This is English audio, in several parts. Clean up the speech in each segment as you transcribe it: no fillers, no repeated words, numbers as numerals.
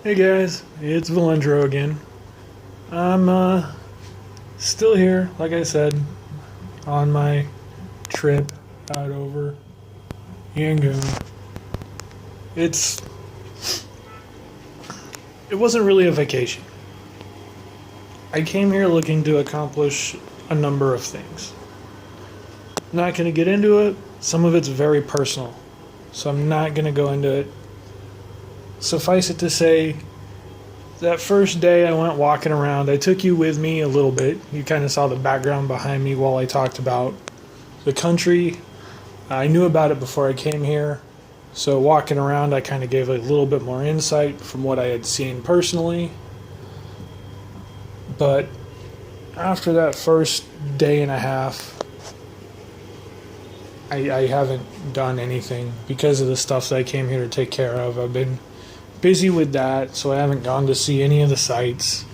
Hey guys, it's Valendro again. I'm still here, like I said, on my trip out over Yangon. It's it wasn't really a vacation. I came here looking to accomplish a number of things. Not going to get into it. Some of it's very personal, so I'm not going to go into it. Suffice it to say, that first day I went walking around, I took you with me a little bit. You kind of saw the background behind me while I talked about the country. I knew about it before I came here, so walking around I kind of gave a little bit more insight from what I had seen personally. But after that first day and a half, I haven't done anything because of the stuff that I came here to take care of. I've been busy with that, so I haven't gone to see any of the sites.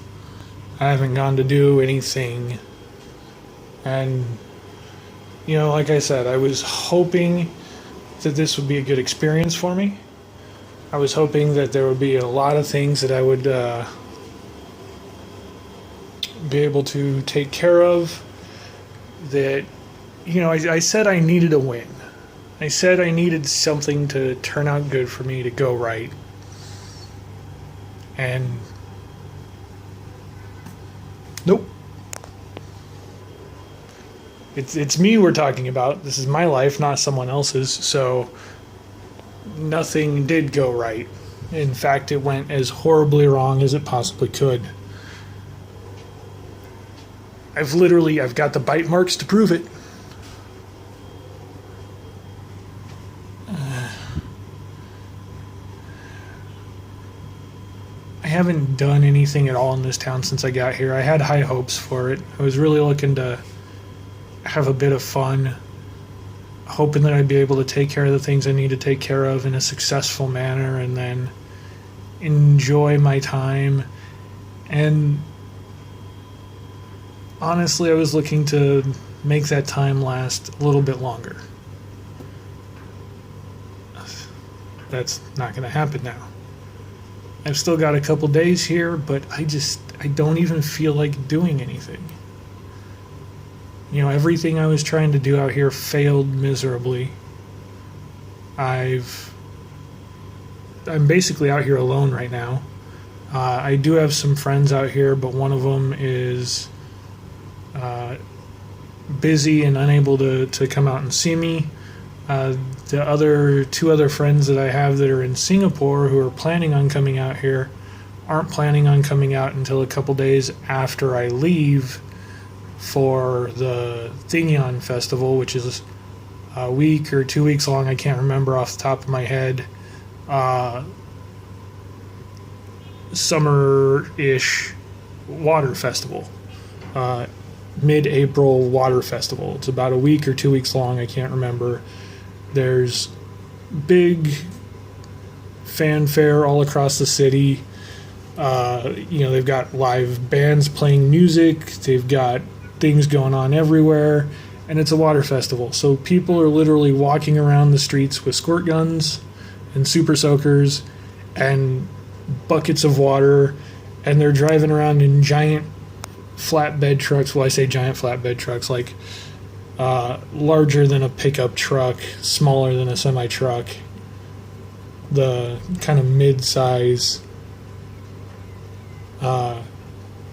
I haven't gone to do anything. And, like I said, I was hoping that this would be a good experience for me. I was hoping that there would be a lot of things that I would be able to take care of. That, I said I needed a win. I said I needed something to turn out good for me to go right. And nope. It's me we're talking about. This is my life, not someone else's. So nothing did go right. In fact, it went as horribly wrong as it possibly could. I've got the bite marks to prove it. I haven't done anything at all in this town since I got here. I had high hopes for it. I was really looking to have a bit of fun, hoping that I'd be able to take care of the things I need to take care of in a successful manner and then enjoy my time. And honestly, I was looking to make that time last a little bit longer. That's not going to happen now. I've still got a couple days here, but I don't even feel like doing anything. Everything I was trying to do out here failed miserably. I'm basically out here alone right now. I do have some friends out here, but one of them is busy and unable to come out and see me. The two other friends that I have that are in Singapore who are planning on coming out here aren't planning on coming out until a couple days after I leave for the Thingyang Festival, which is a week or 2 weeks long. I can't remember off the top of my head. Summer-ish water festival. Mid-April water festival. It's about a week or 2 weeks long. I can't remember. There's big fanfare all across the city. They've got live bands playing music. They've got things going on everywhere. And it's a water festival. So people are literally walking around the streets with squirt guns and super soakers and buckets of water. And they're driving around in giant flatbed trucks. Well, I say giant flatbed trucks, like larger than a pickup truck, smaller than a semi-truck, the kind of mid-size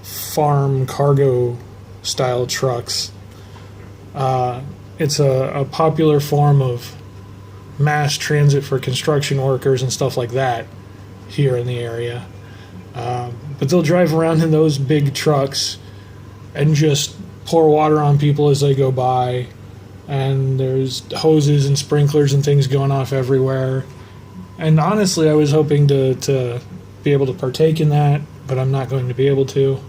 farm cargo style trucks. It's a popular form of mass transit for construction workers and stuff like that here in the area. But they'll drive around in those big trucks and just pour water on people as they go by, and there's hoses and sprinklers and things going off everywhere. And honestly, I was hoping to be able to partake in that, but I'm not going to be able to.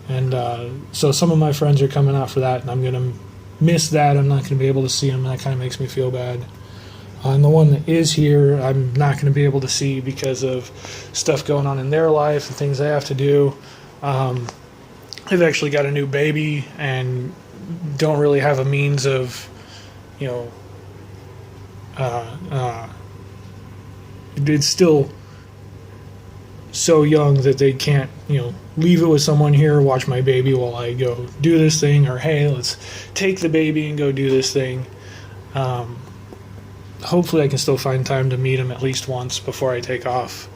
And so some of my friends are coming out for that, and I'm going to miss that. I'm not going to be able to see them. That kind of makes me feel bad. And the one that is here, I'm not going to be able to see because of stuff going on in their life and things they have to do. I've actually got a new baby and don't really have a means of, it's still so young that they can't, leave it with someone here, watch my baby while I go do this thing, or hey, let's take the baby and go do this thing. Hopefully I can still find time to meet him at least once before I take off,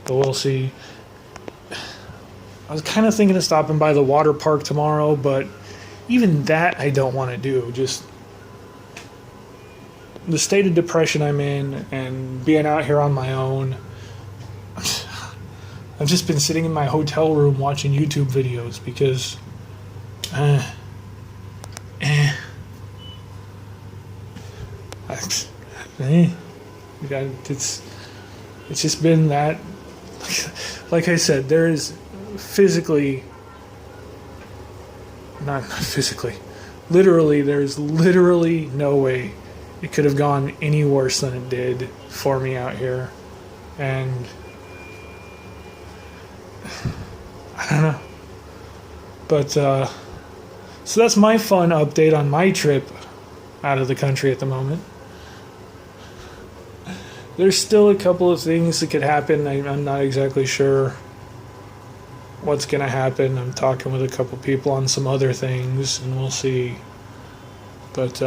but we'll see. I was kind of thinking of stopping by the water park tomorrow, but even that I don't want to do. Just the state of depression I'm in and being out here on my own. I've just been sitting in my hotel room watching YouTube videos because it's just been that. Like I said, there is there's literally no way it could have gone any worse than it did for me out here. And I don't know. But, so that's my fun update on my trip out of the country at the moment. There's still a couple of things that could happen. I'm not exactly sure what's going to happen. I'm talking with a couple people on some other things, and we'll see. But,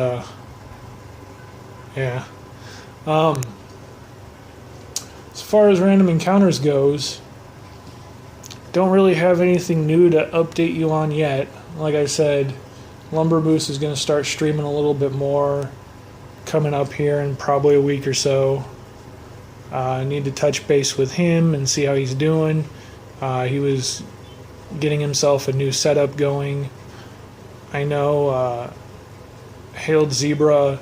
yeah. As far as random encounters goes, don't really have anything new to update you on yet. Like I said, Lumber Moose is going to start streaming a little bit more coming up here in probably a week or so. I need to touch base with him and see how he's doing. He was getting himself a new setup going. I know Hailed Zebra,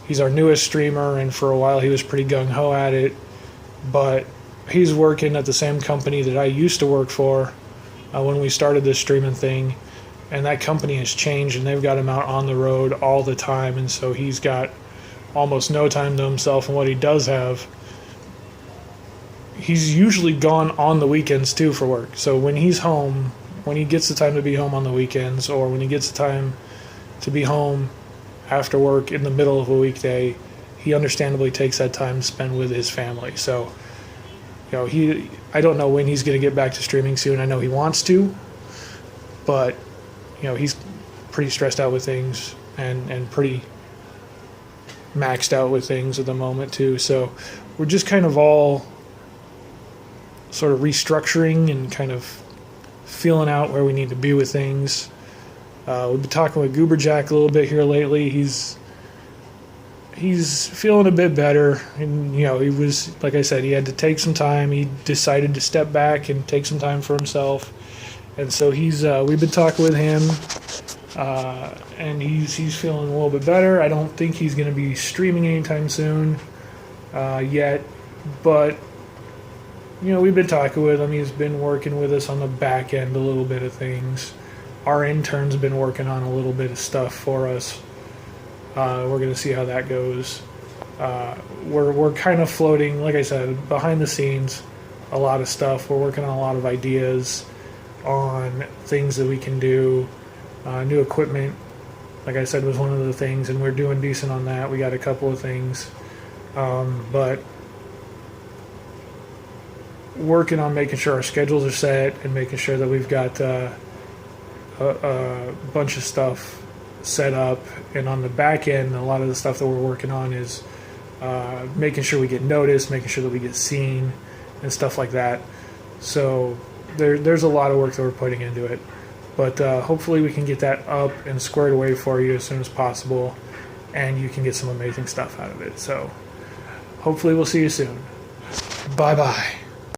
he's our newest streamer, and for a while he was pretty gung-ho at it, but he's working at the same company that I used to work for when we started this streaming thing, and that company has changed, and they've got him out on the road all the time, and so he's got almost no time to himself. And what he does have, he's usually gone on the weekends too for work. So when he's home, when he gets the time to be home on the weekends, or when he gets the time to be home after work in the middle of a weekday, he understandably takes that time to spend with his family. So, I don't know when he's going to get back to streaming soon. I know he wants to, but, he's pretty stressed out with things and pretty maxed out with things at the moment too. So we're just kind of all sort of restructuring and kind of feeling out where we need to be with things. We've been talking with Gooberjack a little bit here lately. He's feeling a bit better, and he was, like I said, he had to take some time. He decided to step back and take some time for himself, and so we've been talking with him, and he's feeling a little bit better. I don't think he's going to be streaming anytime soon yet, but we've been talking with him. He's been working with us on the back end a little bit of things. Our intern's been working on a little bit of stuff for us. We're going to see how that goes. We're kind of floating, like I said, behind the scenes, a lot of stuff. We're working on a lot of ideas on things that we can do. New equipment, like I said, was one of the things, and we're doing decent on that. We got a couple of things. But working on making sure our schedules are set and making sure that we've got a bunch of stuff set up, and on the back end, a lot of the stuff that we're working on is making sure we get noticed, making sure that we get seen, and stuff like that. So there's a lot of work that we're putting into it, but hopefully we can get that up and squared away for you as soon as possible, and you can get some amazing stuff out of it. So hopefully we'll see you soon. Bye bye.